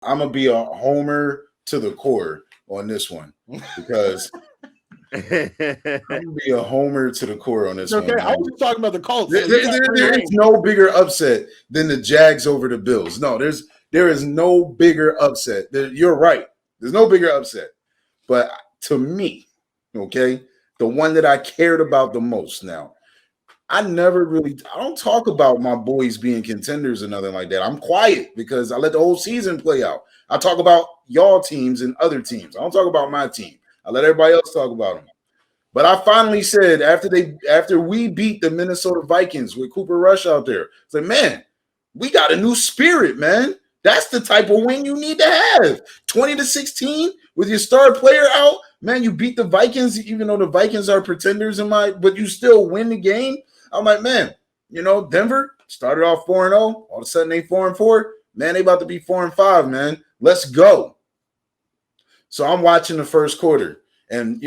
I'm gonna be a homer to the core on this one because I'm gonna be a homer to the core on this one, Okay, I man. was just talking about the Colts. So There is no bigger upset than the Jags over the Bills. No, there is no bigger upset. You're right. There's no bigger upset. But to me, okay, the one that I cared about the most now, I don't talk about my boys being contenders or nothing like that. I'm quiet because I let the whole season play out. I talk about y'all teams and other teams. I don't talk about my team. I let everybody else talk about them. But I finally said after we beat the Minnesota Vikings with Cooper Rush out there, it's like, man, we got a new spirit, man. That's the type of win you need to have. 20-16 with your star player out, man. You beat the Vikings, even though the Vikings are pretenders but you still win the game. I'm like, man, Denver started off 4-0. All of a sudden they 4-4. Man, they about to be 4-5, man. Let's go. So I'm watching the first quarter. And,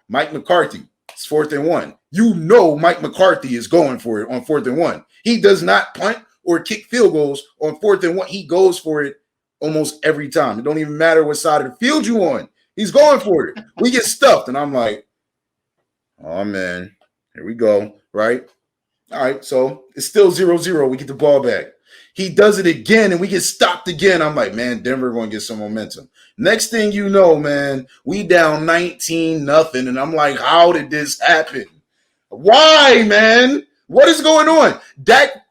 Mike McCarthy, it's 4th and 1. Mike McCarthy is going for it on 4th and 1. He does not punt or kick field goals on 4th and 1. He goes for it almost every time. It don't even matter what side of the field you on. He's going for it. We get stuffed. And I'm like, oh, man, here we go, right? All right, so it's still 0-0. We get the ball back. He does it again, and we get stopped again. I'm like, man, Denver going to get some momentum. Next thing you know, man, we down 19-0, and I'm like, how did this happen? Why, man? What is going on? Dak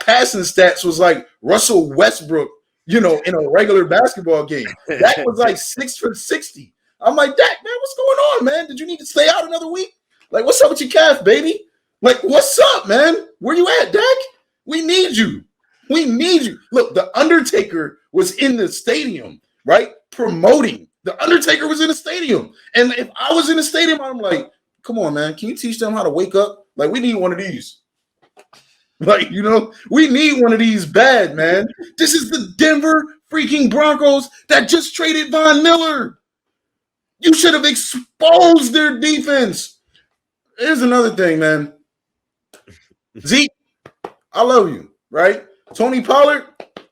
passing stats was like Russell Westbrook, in a regular basketball game. Dak was like 6 for 60. I'm like, Dak, man, what's going on, man? Did you need to stay out another week? Like, what's up with your calf, baby? Like, what's up, man? Where you at, Dak? We need you. We need you. Look, the Undertaker was in the stadium, right? Promoting. The Undertaker was in the stadium. And if I was in the stadium, I'm like, come on, man. Can you teach them how to wake up? Like, we need one of these. Like, we need one of these bad, man. This is the Denver freaking Broncos that just traded Von Miller. You should have exposed their defense. Here's another thing, man. Zeke, I love you, right? Tony Pollard,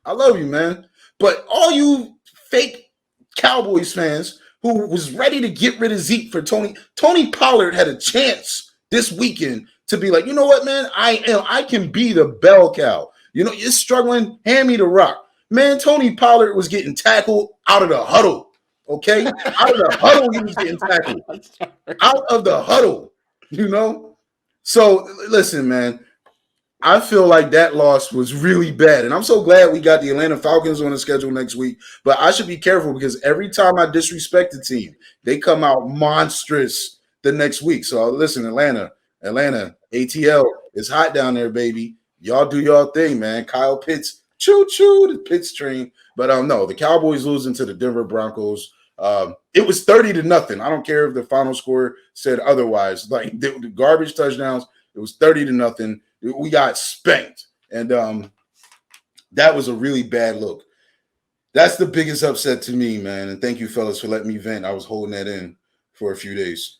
I love you, man. But all you fake Cowboys fans who was ready to get rid of Zeke for Tony Pollard had a chance this weekend to be like, you know what, man? I can be the bell cow. You're struggling, hand me the rock. Man, Tony Pollard was getting tackled out of the huddle, okay? Out of the huddle, he was getting tackled. Out of the huddle, So, listen, man. I feel like that loss was really bad. And I'm so glad we got the Atlanta Falcons on the schedule next week. But I should be careful because every time I disrespect the team, they come out monstrous the next week. So listen, Atlanta, ATL, it's hot down there, baby. Y'all do y'all thing, man. Kyle Pitts, choo-choo, the Pitts train. But no, the Cowboys losing to the Denver Broncos. It was 30-0. I don't care if the final score said otherwise. Like the garbage touchdowns, it was 30-0. We got spanked, and that was a really bad look. That's the biggest upset to me, man. And thank you, fellas, for letting me vent. I was holding that in for a few days.